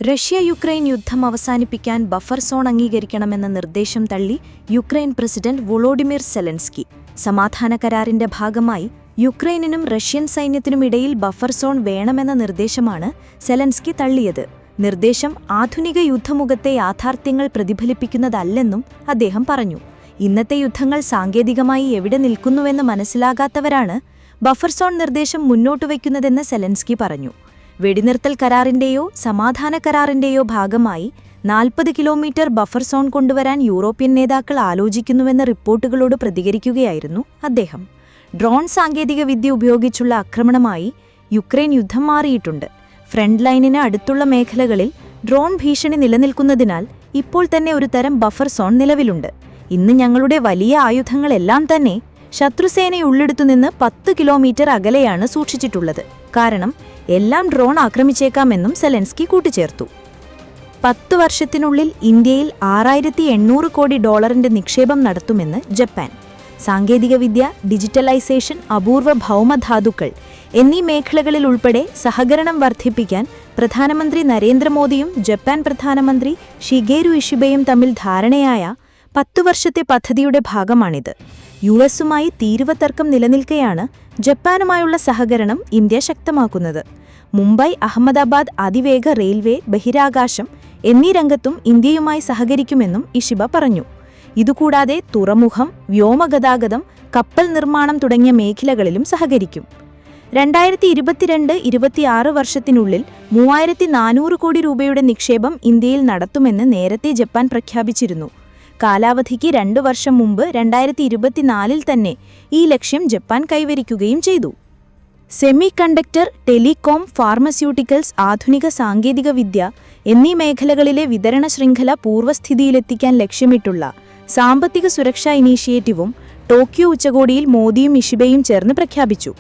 റഷ്യ-യുക്രൈൻ യുദ്ധം അവസാനിപ്പിക്കാൻ buffer zone അംഗീകരിക്കണമെന്ന നിർദ്ദേശം തള്ളി യുക്രൈൻ പ്രസിഡന്റ് വൊളോഡിമിർ സെലൻസ്കി. സമാധാന കരാറിന്റെ ഭാഗമായി യുക്രൈനിനും റഷ്യൻ സൈന്യത്തിനുമിടയിൽ ബഫർ സോൺ വേണമെന്ന നിർദ്ദേശമാണ് സെലൻസ്കി തള്ളിയത്. നിർദ്ദേശം ആധുനിക യുദ്ധമുഖത്തെ യാഥാർത്ഥ്യങ്ങൾ പ്രതിഫലിപ്പിക്കുന്നതല്ലെന്നും അദ്ദേഹം പറഞ്ഞു. ഇന്നത്തെ യുദ്ധങ്ങൾ സാങ്കേതികമായി എവിടെ നിൽക്കുന്നുവെന്ന് മനസ്സിലാകാത്തവരാണ് ബഫർ സോൺ നിർദ്ദേശം മുന്നോട്ടുവയ്ക്കുന്നതെന്ന് സെലൻസ്കി പറഞ്ഞു. വെടിനിർത്തൽ കരാറിന്റെയോ സമാധാന കരാറിന്റെയോ ഭാഗമായി 40 കിലോമീറ്റർ ബഫർ സോൺ കൊണ്ടുവരാൻ യൂറോപ്യൻ നേതാക്കൾ ആലോചിക്കുന്നുവെന്ന റിപ്പോർട്ടുകളോട് പ്രതികരിക്കുകയായിരുന്നു അദ്ദേഹം. ഡ്രോൺ സാങ്കേതികവിദ്യ ഉപയോഗിച്ചുള്ള ആക്രമണമായി യുക്രൈൻ യുദ്ധം മാറിയിട്ടുണ്ട്. ഫ്രണ്ട് ലൈനിന് അടുത്തുള്ള മേഖലകളിൽ ഡ്രോൺ ഭീഷണി നിലനിൽക്കുന്നതിനാൽ ഇപ്പോൾ തന്നെ ഒരു തരം ബഫർ സോൺ നിലവിലുണ്ട്. ഇന്ന് ഞങ്ങളുടെ വലിയ ആയുധങ്ങളെല്ലാം തന്നെ ശത്രുസേനയുള്ളിടത്തുനിന്ന് 10 കിലോമീറ്റർ അകലെയാണ് സൂക്ഷിച്ചിട്ടുള്ളത്. കാരണം എല്ലാം ഡ്രോൺ ആക്രമിച്ചേക്കാമെന്നും സെലൻസ്കി കൂട്ടിച്ചേർത്തു. 10 വർഷത്തിനുള്ളിൽ ഇന്ത്യയിൽ $6800 കോടി നിക്ഷേപം നടത്തുമെന്ന് ജപ്പാൻ. സാങ്കേതികവിദ്യ, ഡിജിറ്റലൈസേഷൻ, അപൂർവ ഭൗമധാതുക്കൾ എന്നീ മേഖലകളിൽ ഉൾപ്പെടെ സഹകരണം വർദ്ധിപ്പിക്കാൻ പ്രധാനമന്ത്രി നരേന്ദ്രമോദിയും ജപ്പാൻ പ്രധാനമന്ത്രി ഷിഗേരു ഇഷിബയും തമ്മിൽ ധാരണയായ 10 വർഷത്തെ പദ്ധതിയുടെ ഭാഗമാണിത്. യുഎസുമായി തീരുവതർക്കം നിലനിൽക്കെയാണ് ജപ്പാനുമായുള്ള സഹകരണം ഇന്ത്യ ശക്തമാക്കുന്നത്. മുംബൈ അഹമ്മദാബാദ് അതിവേഗ റെയിൽവേ, ബഹിരാകാശം എന്നീ രംഗത്തും ഇന്ത്യയുമായി സഹകരിക്കുമെന്നും ഇഷിബ പറഞ്ഞു. ഇതുകൂടാതെ തുറമുഖം, വ്യോമഗതാഗതം, കപ്പൽ നിർമ്മാണം തുടങ്ങിയ മേഖലകളിലും സഹകരിക്കും. 2022-26 വർഷത്തിനുള്ളിൽ 3400 കോടി രൂപയുടെ നിക്ഷേപം ഇന്ത്യയിൽ നടത്തുമെന്ന് നേരത്തെ ജപ്പാൻ പ്രഖ്യാപിച്ചിരുന്നു. കാലാവധിക്ക് 2 വർഷം മുമ്പ് 2024 തന്നെ ഈ ലക്ഷ്യം ജപ്പാൻ കൈവരിക്കുകയും ചെയ്തു. സെമി കണ്ടക്ടർ, ടെലികോം, ഫാർമസ്യൂട്ടിക്കൽസ്, ആധുനിക സാങ്കേതികവിദ്യ എന്നീ മേഖലകളിലെ വിതരണ ശൃംഖല പൂർവ്വസ്ഥിതിയിലെത്തിക്കാൻ ലക്ഷ്യമിട്ടുള്ള സാമ്പത്തിക സുരക്ഷാ ഇനീഷ്യേറ്റീവും ടോക്കിയോ ഉച്ചകോടിയിൽ മോദിയും ഇഷിബയും ചേർന്ന് പ്രഖ്യാപിച്ചു.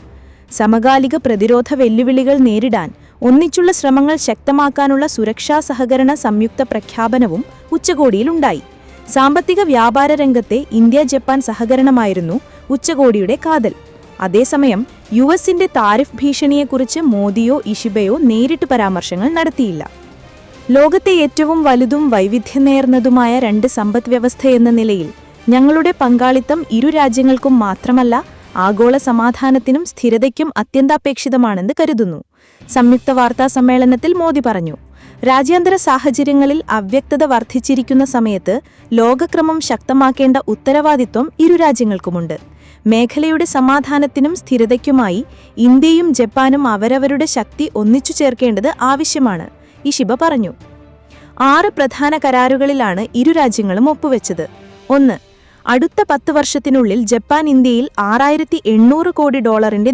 സമകാലിക പ്രതിരോധ വെല്ലുവിളികൾ നേരിടാൻ ഒന്നിച്ചുള്ള ശ്രമങ്ങൾ ശക്തമാക്കാനുള്ള സുരക്ഷാ സഹകരണ സംയുക്ത പ്രഖ്യാപനവും ഉച്ചകോടിയിലുണ്ടായി. സാമ്പത്തിക വ്യാപാര രംഗത്തെ ഇന്ത്യ-ജപ്പാൻ സഹകരണമായിരുന്നു ഉച്ചകോടിയുടെ കാതൽ. അതേസമയം യുഎസിന്റെ താരിഫ് ഭീഷണിയെക്കുറിച്ച് മോദിയോ ഇഷിബയോ നേരിട്ട് പരാമർശങ്ങൾ നടത്തിയില്ല. ലോകത്തെ ഏറ്റവും വലുതും വൈവിധ്യമേർന്നതുമായ 2 സമ്പദ്വ്യവസ്ഥയെന്ന നിലയിൽ ഞങ്ങളുടെ പങ്കാളിത്തം ഇരു രാജ്യങ്ങൾക്കും മാത്രമല്ല ആഗോള സമാധാനത്തിനും സ്ഥിരതയ്ക്കും അത്യന്താപേക്ഷിതമാണെന്ന് കരുതുന്നു. സംയുക്ത വാർത്താ സമ്മേളനത്തിൽ മോദി പറഞ്ഞു. രാജ്യാന്തര സാഹചര്യങ്ങളിൽ അവ്യക്തത വർദ്ധിച്ചിരിക്കുന്ന സമയത്ത് ലോകക്രമം ശക്തമാക്കേണ്ട ഉത്തരവാദിത്വം ഇരു രാജ്യങ്ങൾക്കുമുണ്ട്. മേഖലയുടെ സമാധാനത്തിനും സ്ഥിരതയ്ക്കുമായി ഇന്ത്യയും ജപ്പാനും അവരവരുടെ ശക്തി ഒന്നിച്ചു ചേർക്കേണ്ടത് ആവശ്യമാണ്, ഇഷിബ പറഞ്ഞു. 6 പ്രധാന കരാറുകളിലാണ് ഇരു രാജ്യങ്ങളും ഒപ്പുവെച്ചത്. 1. അടുത്ത 10 വർഷത്തിനുള്ളിൽ ജപ്പാൻ ഇന്ത്യയിൽ $6800 കോടി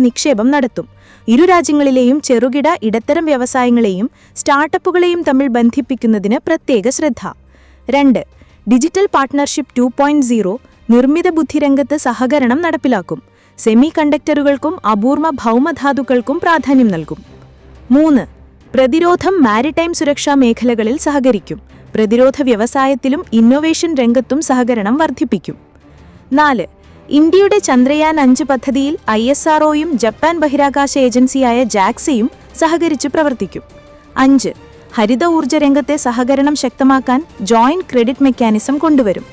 നിക്ഷേപം നടത്തും. ഇരു രാജ്യങ്ങളിലെയും ചെറുകിട ഇടത്തരം വ്യവസായങ്ങളെയും സ്റ്റാർട്ടപ്പുകളെയും തമ്മിൽ ബന്ധിപ്പിക്കുന്നതിന് പ്രത്യേക ശ്രദ്ധ. 2. ഡിജിറ്റൽ പാർട്ട്ണർഷിപ്പ് 2.0 നിർമ്മിത ബുദ്ധിരംഗത്ത് സഹകരണം നടപ്പിലാക്കും. സെമി കണ്ടക്ടറുകൾക്കും അപൂർവ ഭൗമധാതുക്കൾക്കും പ്രാധാന്യം നൽകും. 3. പ്രതിരോധം, മാരിടൈം സുരക്ഷാ മേഖലകളിൽ സഹകരിക്കും. പ്രതിരോധ വ്യവസായത്തിലും ഇന്നൊവേഷൻ രംഗത്തും സഹകരണം വർദ്ധിപ്പിക്കും. 4. ഇന്ത്യയുടെ ചന്ദ്രയാൻ 5 പദ്ധതിയിൽ ISROയും ജപ്പാൻ ബഹിരാകാശ ഏജൻസിയായ ജാക്സയും സഹകരിച്ചു പ്രവർത്തിക്കും. 5. ഹരിത ഊർജ്ജ രംഗത്തെ സഹകരണം ശക്തമാക്കാൻ ജോയിന്റ് ക്രെഡിറ്റ് മെക്കാനിസം കൊണ്ടുവരും.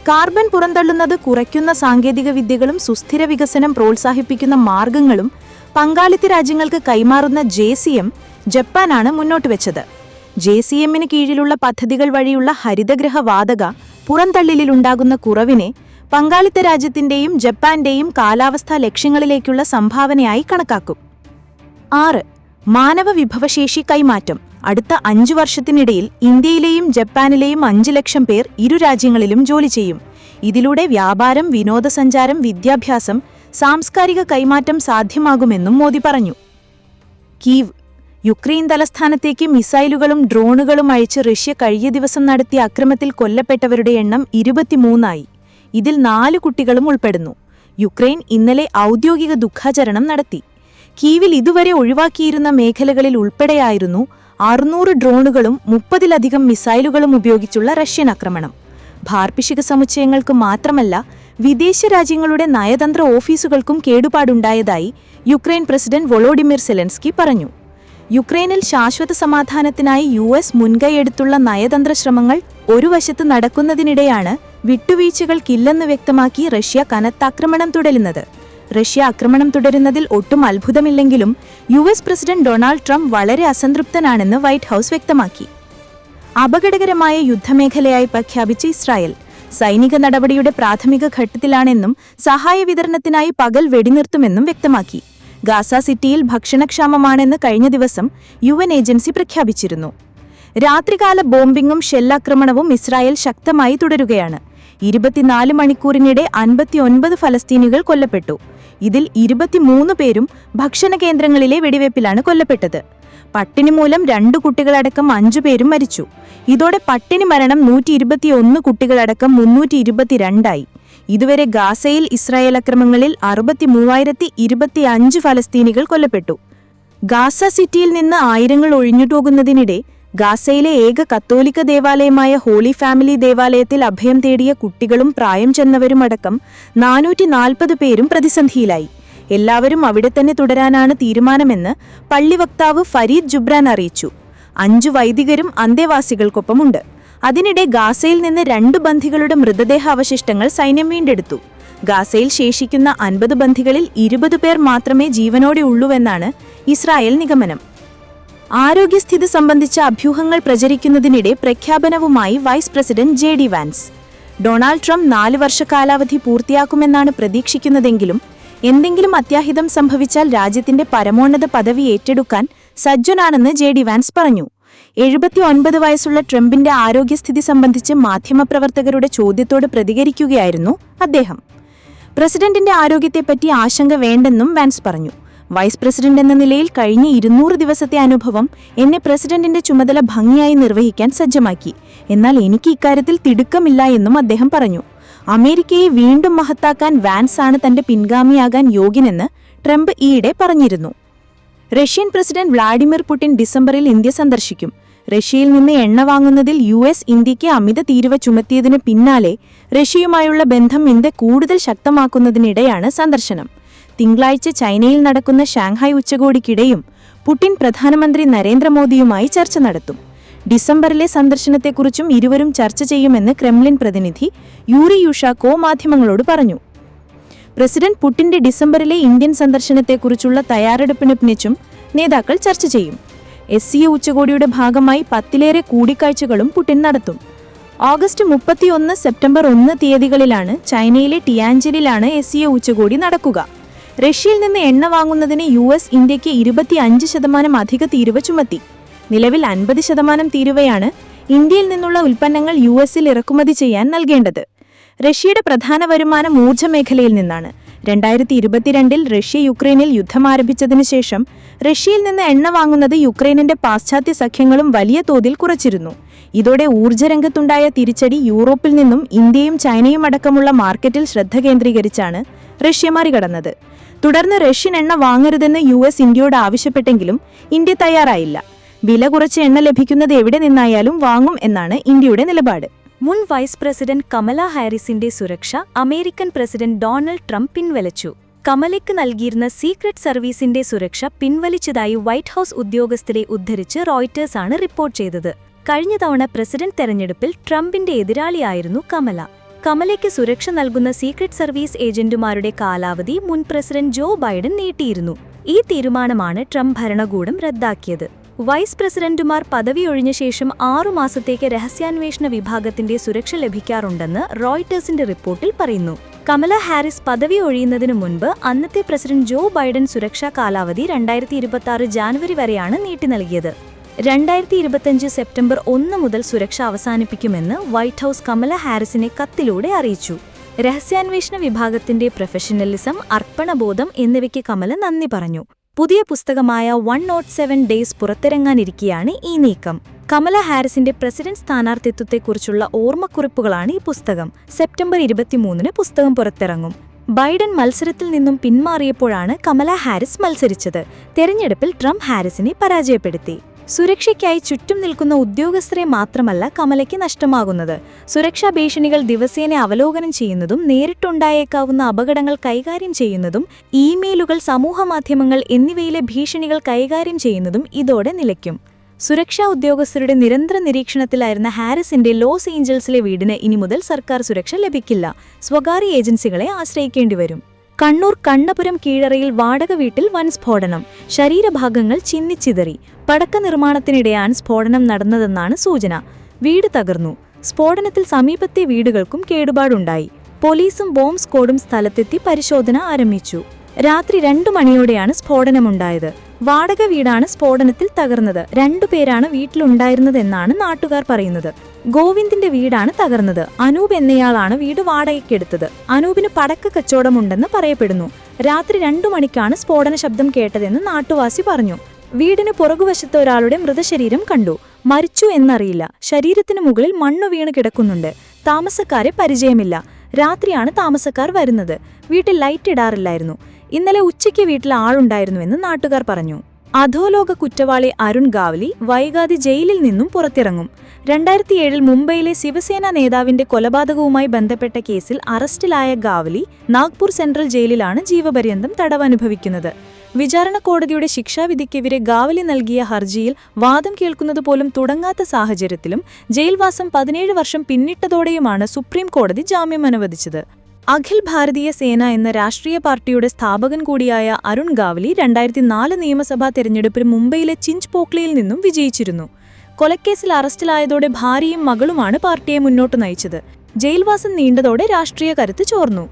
കാർബൺ പുറന്തള്ളുന്നത് കുറയ്ക്കുന്ന സാങ്കേതികവിദ്യകളും സുസ്ഥിര വികസനം പ്രോത്സാഹിപ്പിക്കുന്ന മാർഗങ്ങളും പങ്കാളിത്ത രാജ്യങ്ങൾക്ക് കൈമാറുന്ന JCM ജപ്പാനാണ് മുന്നോട്ടുവെച്ചത്. JCMന് കീഴിലുള്ള പദ്ധതികൾ വഴിയുള്ള ഹരിതഗൃഹ വാതക പുറന്തള്ളിലുണ്ടാകുന്ന കുറവിനെ പങ്കാളിത്ത രാജ്യത്തിന്റെയും ജപ്പാന്റെയും കാലാവസ്ഥാ ലക്ഷ്യങ്ങളിലേക്കുള്ള സംഭാവനയായി കണക്കാക്കും. 6. മാനവ വിഭവശേഷി കൈമാറ്റം. അടുത്ത 5 വർഷത്തിനിടയിൽ ഇന്ത്യയിലെയും ജപ്പാനിലെയും 5 ലക്ഷം പേർ ഇരു രാജ്യങ്ങളിലും ജോലി ചെയ്യും. ഇതിലൂടെ വ്യാപാരം, വിനോദസഞ്ചാരം, വിദ്യാഭ്യാസം, സാംസ്കാരിക കൈമാറ്റം സാധ്യമാകുമെന്നും മോദി പറഞ്ഞു. കീവ്. യുക്രൈൻ തലസ്ഥാനത്തേക്ക് മിസൈലുകളും ഡ്രോണുകളും അയച്ച് റഷ്യ കഴിഞ്ഞ ദിവസം നടത്തിയ അക്രമത്തിൽ കൊല്ലപ്പെട്ടവരുടെ എണ്ണം 23 ഇതിൽ 4 കുട്ടികളും ഉൾപ്പെടുന്നു. യുക്രൈൻ ഇന്നലെ ഔദ്യോഗിക ദുഃഖാചരണം നടത്തി. കീവിൽ ഇതുവരെ ഒഴിവാക്കിയിരുന്ന മേഖലകളിൽ ഉൾപ്പെടെയായിരുന്നു 600 ഡ്രോണുകളും 30-ലധികം മിസൈലുകളും ഉപയോഗിച്ചുള്ള റഷ്യൻ ആക്രമണം. ഭാർപ്പിഷിക സമുച്ചയങ്ങൾക്ക് മാത്രമല്ല വിദേശ രാജ്യങ്ങളുടെ നയതന്ത്ര ഓഫീസുകൾക്കും കേടുപാടുണ്ടായതായി യുക്രൈൻ പ്രസിഡന്റ് വൊളോഡിമിർ സെലൻസ്കി പറഞ്ഞു. യുക്രൈനിൽ ശാശ്വത സമാധാനത്തിനായി യുഎസ് മുൻകൈയെടുത്തുള്ള നയതന്ത്ര ശ്രമങ്ങൾ ഒരു വശത്ത് നടക്കുന്നതിനിടെയാണ് വിട്ടുവീഴ്ചകൾക്കില്ലെന്ന് വ്യക്തമാക്കി റഷ്യ കനത്താക്രമണം തുടരുന്നത്. റഷ്യ ആക്രമണം തുടരുന്നതിൽ ഒട്ടും അത്ഭുതമില്ലെങ്കിലും യുഎസ് പ്രസിഡന്റ് ഡൊണാൾഡ് ട്രംപ് വളരെ അസംതൃപ്തനാണെന്ന് വൈറ്റ് ഹൌസ് വ്യക്തമാക്കി. അപകടകരമായ യുദ്ധമേഖലയായി പ്രഖ്യാപിച്ച ഇസ്രായേൽ സൈനിക നടപടിയുടെ പ്രാഥമിക ഘട്ടത്തിലാണെന്നും സഹായ വിതരണത്തിനായി പകൽ വെടിനിർത്തുമെന്നും വ്യക്തമാക്കി. ഗാസ സിറ്റിയിൽ ഭക്ഷണക്ഷാമമാണെന്ന് കഴിഞ്ഞ ദിവസം UN ഏജൻസി പ്രഖ്യാപിച്ചിരുന്നു. രാത്രികാല ബോംബിംഗും ഷെല്ലാക്രമണവും ഇസ്രായേൽ ശക്തമായി തുടരുകയാണ്. 24 മണിക്കൂറിനിടെ 59 ഫലസ്തീനികൾ കൊല്ലപ്പെട്ടു. ഇതിൽ 23 പേരും ഭക്ഷണ കേന്ദ്രങ്ങളിലെ വെടിവയ്പിലാണ് കൊല്ലപ്പെട്ടത്. പട്ടിണി മൂലം 2 കുട്ടികളടക്കം 5 പേരും മരിച്ചു. ഇതോടെ പട്ടിണി മരണം 121 കുട്ടികളടക്കം 322ആയി. ഇതുവരെ ഗാസയിൽ ഇസ്രായേൽ അക്രമങ്ങളിൽ 63,025 ഫലസ്തീനികൾ കൊല്ലപ്പെട്ടു. ഗാസ സിറ്റിയിൽ നിന്ന് ആയിരങ്ങൾ ഒഴിഞ്ഞുപോകുന്നതിനിടെ ഗാസയിലെ ഏക കത്തോലിക്ക ദേവാലയമായ ഹോളി ഫാമിലി ദേവാലയത്തിൽ അഭയം തേടിയ കുട്ടികളും പ്രായം ചെന്നവരുമടക്കം 440 പേരും പ്രതിസന്ധിയിലായി. എല്ലാവരും അവിടെ തന്നെ തുടരാനാണ് തീരുമാനമെന്ന് പള്ളി വക്താവ് ഫരീദ് ജുബ്രാൻ അറിയിച്ചു. 5 വൈദികരും അന്തേവാസികൾക്കൊപ്പമുണ്ട്. അതിനിടെ ഗാസയിൽ നിന്ന് 2 ബന്ധികളുടെ മൃതദേഹാവശിഷ്ടങ്ങൾ സൈന്യം വീണ്ടെടുത്തു. ഗാസയിൽ ശേഷിക്കുന്ന 50 ബന്ധികളിൽ 20 പേർ മാത്രമേ ജീവനോടെ ഉള്ളൂവെന്നാണ് ഇസ്രായേൽ നിഗമനം. ആരോഗ്യസ്ഥിതി സംബന്ധിച്ച അഭ്യൂഹങ്ങൾ പ്രചരിക്കുന്നതിനിടെ പ്രഖ്യാപനവുമായി vice president JD Vance. Donald Trump 4 വർഷ കാലാവധി പൂർത്തിയാക്കുമെന്നാണ് പ്രതീക്ഷിക്കുന്നതെങ്കിലും എന്തെങ്കിലും അത്യാഹിതം സംഭവിച്ചാൽ രാജ്യത്തിന്റെ പരമോന്നത പദവി ഏറ്റെടുക്കാൻ സജ്ജനാണെന്ന് JD വാൻസ് പറഞ്ഞു. 79 വയസ്സുള്ള ട്രംപിന്റെ ആരോഗ്യസ്ഥിതി സംബന്ധിച്ച് മാധ്യമപ്രവർത്തകരുടെ ചോദ്യത്തോട് പ്രതികരിക്കുകയായിരുന്നു അദ്ദേഹം. പ്രസിഡന്റിന്റെ ആരോഗ്യത്തെപ്പറ്റി ആശങ്ക വേണ്ടെന്നും വാൻസ് പറഞ്ഞു. വൈസ് പ്രസിഡന്റ് എന്ന നിലയിൽ കഴിഞ്ഞ 200 ദിവസത്തെ അനുഭവം എന്നെ പ്രസിഡന്റിന്റെ ചുമതല ഭംഗിയായി നിർവഹിക്കാൻ സജ്ജമാക്കി. എന്നാൽ എനിക്ക് ഇക്കാര്യത്തിൽ തിടുക്കമില്ല എന്നും അദ്ദേഹം പറഞ്ഞു. അമേരിക്കയെ വീണ്ടും മഹത്താക്കാൻ വാൻസ് ആണ് തന്റെ പിൻഗാമിയാകാൻ യോഗ്യനെന്ന് ട്രംപ് ഈയിടെ പറഞ്ഞിരുന്നു. റഷ്യൻ പ്രസിഡന്റ് വ്ളാഡിമിർ പുടിൻ ഡിസംബറിൽ ഇന്ത്യ സന്ദർശിക്കും. റഷ്യയിൽ നിന്ന് എണ്ണ വാങ്ങുന്നതിൽ US ഇന്ത്യയ്ക്ക് അമിത തീരുവ ചുമത്തിയതിനു പിന്നാലെ റഷ്യയുമായുള്ള ബന്ധം ഇന്ത്യ കൂടുതൽ ശക്തമാക്കുന്നതിനിടെയാണ് സന്ദർശനം. തിങ്കളാഴ്ച ചൈനയിൽ നടക്കുന്ന ഷാങ്ഹായ് ഉച്ചകോടിക്കിടെയും പുടിൻ പ്രധാനമന്ത്രി നരേന്ദ്രമോദിയുമായി ചർച്ച നടത്തും. ഡിസംബറിലെ സന്ദർശനത്തെക്കുറിച്ചും ഇരുവരും ചർച്ച ചെയ്യുമെന്ന് ക്രെംലിൻ പ്രതിനിധി യൂറി യുഷാക്കോ മാധ്യമങ്ങളോട് പറഞ്ഞു. പ്രസിഡന്റ് പുടിന്റെ ഡിസംബറിലെ ഇന്ത്യൻ സന്ദർശനത്തെക്കുറിച്ചുള്ള തയ്യാറെടുപ്പിനെക്കുറിച്ചും നേതാക്കൾ ചർച്ച ചെയ്യും. SCO ഉച്ചകോടിയുടെ ഭാഗമായി 10ലേറെ കൂടിക്കാഴ്ചകളും പുടിൻ നടത്തും. ഓഗസ്റ്റ് 31, സെപ്റ്റംബർ 1 തീയതികളിലാണ് ചൈനയിലെ ടിയാൻജിനിലാണ് SCO ഉച്ചകോടി നടക്കുക. റഷ്യയിൽ നിന്ന് എണ്ണ വാങ്ങുന്നതിന് US ഇന്ത്യയ്ക്ക് 25% അധിക തീരുവ ചുമത്തി. നിലവിൽ 50% തീരുവയാണ് ഇന്ത്യയിൽ നിന്നുള്ള ഉൽപ്പന്നങ്ങൾ US-ൽ ഇറക്കുമതി ചെയ്യാൻ നൽകേണ്ടത്. റഷ്യയുടെ പ്രധാന വരുമാനം ഊർജ്ജ മേഖലയിൽ നിന്നാണ്. 2022-ൽ റഷ്യ യുക്രൈനിൽ യുദ്ധം ആരംഭിച്ചതിനു ശേഷം റഷ്യയിൽ നിന്ന് എണ്ണ വാങ്ങുന്നത് യുക്രൈനിന്റെ പാശ്ചാത്യ സഖ്യങ്ങളും വലിയ തോതിൽ കുറച്ചിരുന്നു. ഇതോടെ ഊർജ്ജരംഗത്തുണ്ടായ തിരിച്ചടി യൂറോപ്പിൽ നിന്നും ഇന്ത്യയും ചൈനയും അടക്കമുള്ള മാർക്കറ്റിൽ ശ്രദ്ധ കേന്ദ്രീകരിച്ചാണ് റഷ്യ മറികടന്നത്. തുടർന്ന് റഷ്യൻ എണ്ണ വാങ്ങരുതെന്ന് US ഇന്ത്യയോട് ആവശ്യപ്പെട്ടെങ്കിലും ഇന്ത്യ തയ്യാറായില്ല. വില കുറച്ച് എണ്ണ ലഭിക്കുന്നത് എവിടെ നിന്നായാലും വാങ്ങും എന്നാണ് ഇന്ത്യയുടെ നിലപാട്. മുൻ വൈസ് പ്രസിഡന്റ് കമല ഹാരിസിന്റെ സുരക്ഷ അമേരിക്കൻ പ്രസിഡന്റ് ഡൊണാൾഡ് ട്രംപ് പിൻവലിച്ചു. കമലയ്ക്ക് നൽകിയിരുന്ന സീക്രട്ട് സർവീസിന്റെ സുരക്ഷ പിൻവലിച്ചതായി വൈറ്റ് ഹൌസ് ഉദ്യോഗസ്ഥരെ ഉദ്ധരിച്ച് റോയിറ്റേഴ്സ് ആണ് റിപ്പോർട്ട് ചെയ്തത്. കഴിഞ്ഞ തവണ പ്രസിഡന്റ് തെരഞ്ഞെടുപ്പിൽ ട്രംപിന്റെ എതിരാളിയായിരുന്നു കമല. കമലയ്ക്ക് സുരക്ഷ നൽകുന്ന സീക്രട്ട് സർവീസ് ഏജന്റുമാരുടെ കാലാവധി മുൻ പ്രസിഡന്റ് ജോ ബൈഡൻ നീട്ടിയിരുന്നു. ഈ തീരുമാനമാണ് ട്രംപ് ഭരണകൂടം റദ്ദാക്കിയത്. വൈസ് പ്രസിഡന്റുമാർ പദവിയൊഴിഞ്ഞ ശേഷം 6 മാസത്തേക്ക് രഹസ്യാന്വേഷണ വിഭാഗത്തിന്റെ സുരക്ഷ ലഭിക്കാറുണ്ടെന്ന് റോയിറ്റേഴ്സിന്റെ റിപ്പോർട്ടിൽ പറയുന്നു. കമല ഹാരിസ് പദവി ഒഴിയുന്നതിനു മുൻപ് അന്നത്തെ പ്രസിഡന്റ് ജോ ബൈഡൻ സുരക്ഷാ കാലാവധി 2026 ജാനുവരി വരെയാണ് നീട്ടി നൽകിയത്. 2025 സെപ്റ്റംബർ 1 മുതൽ സുരക്ഷ അവസാനിപ്പിക്കുമെന്ന് വൈറ്റ് ഹൌസ് കമല ഹാരിസിനെ കത്തിലൂടെ അറിയിച്ചു. രഹസ്യാന്വേഷണ വിഭാഗത്തിന്റെ പ്രൊഫഷണലിസം, അർപ്പണബോധം എന്നിവയ്ക്ക് കമല നന്ദി പറഞ്ഞു. പുതിയ പുസ്തകമായ 107 ഡേയ്സ് പുറത്തിറങ്ങാനിരിക്കെയാണ് ഈ നീക്കം. കമല ഹാരിസിന്റെ പ്രസിഡന്റ് സ്ഥാനാർത്ഥിത്വത്തെക്കുറിച്ചുള്ള ഓർമ്മക്കുറിപ്പുകളാണ് ഈ പുസ്തകം. സെപ്റ്റംബർ 23 പുസ്തകം പുറത്തിറങ്ങും. ബൈഡൻ മത്സരത്തിൽ നിന്നും പിന്മാറിയപ്പോഴാണ് കമല ഹാരിസ് മത്സരിച്ചത്. തെരഞ്ഞെടുപ്പിൽ ട്രംപ് ഹാരിസിനെ പരാജയപ്പെടുത്തി. സുരക്ഷയ്ക്കായി ചുറ്റും നിൽക്കുന്ന ഉദ്യോഗസ്ഥരെ മാത്രമല്ല കമലയ്ക്ക് നഷ്ടമാകുന്നത്. സുരക്ഷാ ഭീഷണികൾ ദിവസേന അവലോകനം ചെയ്യുന്നതും നേരിട്ടുണ്ടായേക്കാവുന്ന അപകടങ്ങൾ കൈകാര്യം ചെയ്യുന്നതും ഇമെയിലുകൾ, സമൂഹമാധ്യമങ്ങൾ എന്നിവയിലെ ഭീഷണികൾ കൈകാര്യം ചെയ്യുന്നതും ഇതോടെ നിലയ്ക്കും. സുരക്ഷാ ഉദ്യോഗസ്ഥരുടെ നിരന്തര നിരീക്ഷണത്തിലായിരുന്ന ഹാരിസിന്റെ ലോസ് ഏഞ്ചൽസിലെ വീടിന് ഇനി മുതൽ സർക്കാർ സുരക്ഷ ലഭിക്കില്ല. സ്വകാര്യ ഏജൻസികളെ ആശ്രയിക്കേണ്ടിവരും. കണ്ണൂർ കണ്ണപുരം കീഴറയിൽ വാടക വീട്ടിൽ വൻ സ്ഫോടനം. ശരീരഭാഗങ്ങൾ ചിന്നിച്ചിതറി. പടക്ക നിർമ്മാണത്തിനിടെയാണ് സ്ഫോടനം നടന്നതെന്നാണ് സൂചന. വീട് തകർന്നു. സ്ഫോടനത്തിൽ സമീപത്തെ വീടുകൾക്കും കേടുപാടുണ്ടായി. പോലീസും ബോംബ് സ്ക്വാഡും സ്ഥലത്തെത്തി പരിശോധന ആരംഭിച്ചു. രാത്രി 2 മണിയോടെയാണ് സ്ഫോടനമുണ്ടായത്. വാടക വീടാണ് സ്ഫോടനത്തിൽ തകർന്നത്. 2 പേരാണ് വീട്ടിലുണ്ടായിരുന്നതെന്നാണ് നാട്ടുകാർ പറയുന്നത്. ഗോവിന്ദിന്റെ വീടാണ് തകർന്നത്. അനൂപ് എന്നയാളാണ് വീട് വാടകയ്ക്കെടുത്തത്. അനൂപിന് പടക്ക കച്ചവടമുണ്ടെന്ന് പറയപ്പെടുന്നു. രാത്രി 2 മണിക്കാണ് സ്ഫോടന ശബ്ദം കേട്ടതെന്ന് നാട്ടുവാസി പറഞ്ഞു. വീടിന് പുറകുവശത്ത് ഒരാളുടെ മൃതശരീരം കണ്ടു. മരിച്ചു എന്നറിയില്ല. ശരീരത്തിന് മുകളിൽ മണ്ണു വീണ് കിടക്കുന്നുണ്ട്. താമസക്കാരെ പരിചയമില്ല. രാത്രിയാണ് താമസക്കാർ വരുന്നത്. വീട്ടിൽ ലൈറ്റ് ഇടാറില്ലായിരുന്നു. ഇന്നലെ ഉച്ചയ്ക്ക് വീട്ടിൽ ആളുണ്ടായിരുന്നുവെന്ന് നാട്ടുകാർ പറഞ്ഞു. അധോലോക കുറ്റവാളി അരുൺ ഗാവ്ലി വൈകാതെ ജയിലിൽ നിന്നും പുറത്തിറങ്ങും. 2007 മുംബൈയിലെ ശിവസേന നേതാവിന്റെ കൊലപാതകവുമായി ബന്ധപ്പെട്ട കേസിൽ അറസ്റ്റിലായ ഗാവ്ലി നാഗ്പൂർ സെൻട്രൽ ജയിലിലാണ് ജീവപര്യന്തം തടവനുഭവിക്കുന്നത്. വിചാരണ കോടതിയുടെ ശിക്ഷാവിധിക്കെതിരെ ഗാവ്ലി നൽകിയ ഹർജിയിൽ വാദം കേൾക്കുന്നതുപോലും തുടങ്ങാത്ത സാഹചര്യത്തിലും ജയിൽവാസം 17 വർഷം പിന്നിട്ടതോടെയുമാണ് സുപ്രീം കോടതി ജാമ്യം അനുവദിച്ചത്. അഖിൽ ഭാരതീയ സേന എന്ന രാഷ്ട്രീയ പാർട്ടിയുടെ സ്ഥാപകൻ കൂടിയായ അരുൺ ഗാവ്ലി 2004 നിയമസഭാ തെരഞ്ഞെടുപ്പിൽ മുംബൈയിലെ ചിഞ്ച് പോക്ലിയിൽ നിന്നും വിജയിച്ചിരുന്നു. കൊലക്കേസിൽ അറസ്റ്റിലായതോടെ ഭാര്യയും മകളുമാണ് പാർട്ടിയെ മുന്നോട്ട് നയിച്ചത്. ജയിൽവാസം നീണ്ടതോടെ രാഷ്ട്രീയ കരുത്ത് ചോർന്നു.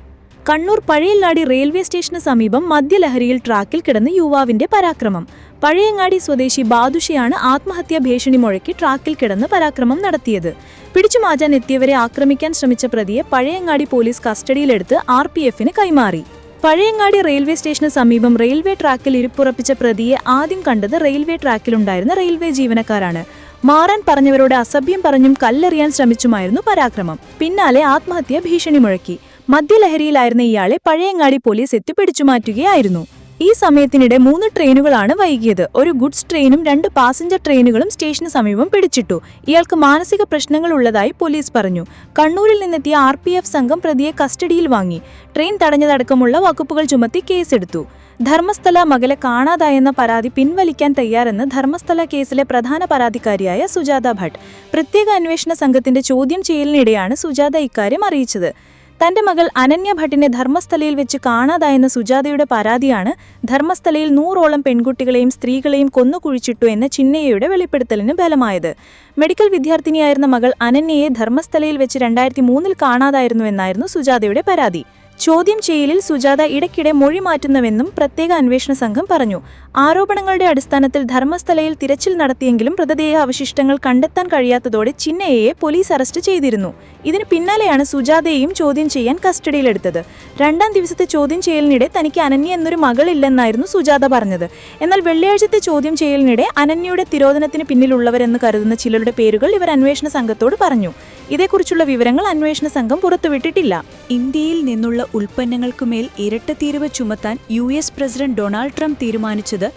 കണ്ണൂർ പഴയങ്ങാടി റെയിൽവേ സ്റ്റേഷന് സമീപം മദ്യലഹരിയിൽ ട്രാക്കിൽ കിടന്ന യുവാവിന്റെ പരാക്രമം. പഴയങ്ങാടി സ്വദേശി ബാദുഷയാണ് ആത്മഹത്യാ ഭീഷണി മുഴക്കി ട്രാക്കിൽ കിടന്ന് പരാക്രമം നടത്തിയത്. പിടിച്ചുമാറ്റാൻ എത്തിയവരെ ആക്രമിക്കാൻ ശ്രമിച്ച പ്രതിയെ പഴയങ്ങാടി പോലീസ് കസ്റ്റഡിയിലെടുത്ത് RPFന് കൈമാറി. പഴയങ്ങാടി റെയിൽവേ സ്റ്റേഷന് സമീപം റെയിൽവേ ട്രാക്കിൽ ഇരിപ്പുറപ്പിച്ച പ്രതിയെ ആദ്യം കണ്ടത് റെയിൽവേ ട്രാക്കിലുണ്ടായിരുന്ന റെയിൽവേ ജീവനക്കാരാണ്. മാറാൻ പറഞ്ഞവരോട് അസഭ്യം പറഞ്ഞും കല്ലെറിയാൻ ശ്രമിച്ചുമായിരുന്നു പരാക്രമം. പിന്നാലെ ആത്മഹത്യാ ഭീഷണി മുഴക്കി. മദ്യലഹരിയിലായിരുന്ന ഇയാളെ പഴയങ്ങാടി പോലീസ് എത്തി പിടിച്ചുമാറ്റുകയായിരുന്നു. ഈ സമയത്തിനിടെ 3 ട്രെയിനുകളാണ് വൈകിയത്. ഒരു ഗുഡ്സ് ട്രെയിനും 2 പാസഞ്ചർ ട്രെയിനുകളും സ്റ്റേഷന് സമീപം പിടിച്ചിട്ടു. ഇയാൾക്ക് മാനസിക പ്രശ്നങ്ങൾ ഉള്ളതായി പോലീസ് പറഞ്ഞു. കണ്ണൂരിൽ നിന്നെത്തിയ RPF സംഘം പ്രതിയെ കസ്റ്റഡിയിൽ വാങ്ങി. ട്രെയിൻ തടഞ്ഞതടക്കമുള്ള വകുപ്പുകൾ ചുമത്തി കേസെടുത്തു. ധർമ്മസ്ഥല മകളെ കാണാതായെന്ന പരാതി പിൻവലിക്കാൻ തയ്യാറെന്ന് ധർമ്മസ്ഥല കേസിലെ പ്രധാന പരാതിക്കാരിയായ സുജാത ഭട്ട്. പ്രത്യേക അന്വേഷണ സംഘത്തിന്റെ ചോദ്യം ചെയ്യലിനിടെയാണ് സുജാത ഇക്കാര്യം അറിയിച്ചത്. തന്റെ മകൾ അനന്യ ഭട്ടിനെ ധർമ്മസ്ഥലയിൽ വെച്ച് കാണാതായെന്ന സുജാതയുടെ പരാതിയാണ് ധർമ്മസ്ഥലയിൽ 100ഓളം പെൺകുട്ടികളെയും സ്ത്രീകളെയും കൊന്നുകുഴിച്ചിട്ടു എന്ന ചിന്നയ്യയുടെ വെളിപ്പെടുത്തലിന് ബലമായത്. മെഡിക്കൽ വിദ്യാർത്ഥിനിയായിരുന്ന മകൾ അനന്യയെ ധർമ്മസ്ഥലയിൽ വെച്ച് 2003 കാണാതായിരുന്നുവെന്നായിരുന്നു സുജാതയുടെ പരാതി. ചോദ്യം ചെയ്യലിൽ സുജാത ഇടയ്ക്കിടെ മൊഴി മാറ്റുന്നുവെന്നും പ്രത്യേക അന്വേഷണ സംഘം പറഞ്ഞു. ആരോപണങ്ങളുടെ അടിസ്ഥാനത്തിൽ ധർമ്മസ്ഥലയിൽ തിരച്ചിൽ നടത്തിയെങ്കിലും മൃതദേഹ അവശിഷ്ടങ്ങൾ കണ്ടെത്താൻ കഴിയാത്തതോടെ ചിന്നയ്യയെ പോലീസ് അറസ്റ്റ് ചെയ്തിരുന്നു. ഇതിന് പിന്നാലെയാണ് സുജാതയെയും ചോദ്യം ചെയ്യാൻ കസ്റ്റഡിയിലെടുത്തത്. 2ാം ദിവസത്തെ ചോദ്യം ചെയ്യലിനിടെ തനിക്ക് അനന്യ എന്നൊരു മകളില്ലെന്നായിരുന്നു സുജാത പറഞ്ഞത്. എന്നാൽ വെള്ളിയാഴ്ചത്തെ ചോദ്യം ചെയ്യലിനിടെ അനന്യയുടെ തിരോധനത്തിന് പിന്നിലുള്ളവരെന്ന് കരുതുന്ന ചിലരുടെ പേരുകൾ ഇവർ അന്വേഷണ സംഘത്തോട് പറഞ്ഞു. ഇതേക്കുറിച്ചുള്ള വിവരങ്ങൾ അന്വേഷണ സംഘം പുറത്തുവിട്ടിട്ടില്ല. ഇന്ത്യയിൽ നിന്നുള്ള ഉൽപ്പന്നങ്ങൾക്കുമേൽ ഇരട്ട തീരുവ ചുമത്താൻ US പ്രസിഡന്റ് ഡൊണാൾഡ് ട്രംപ് തീരുമാനിച്ചത്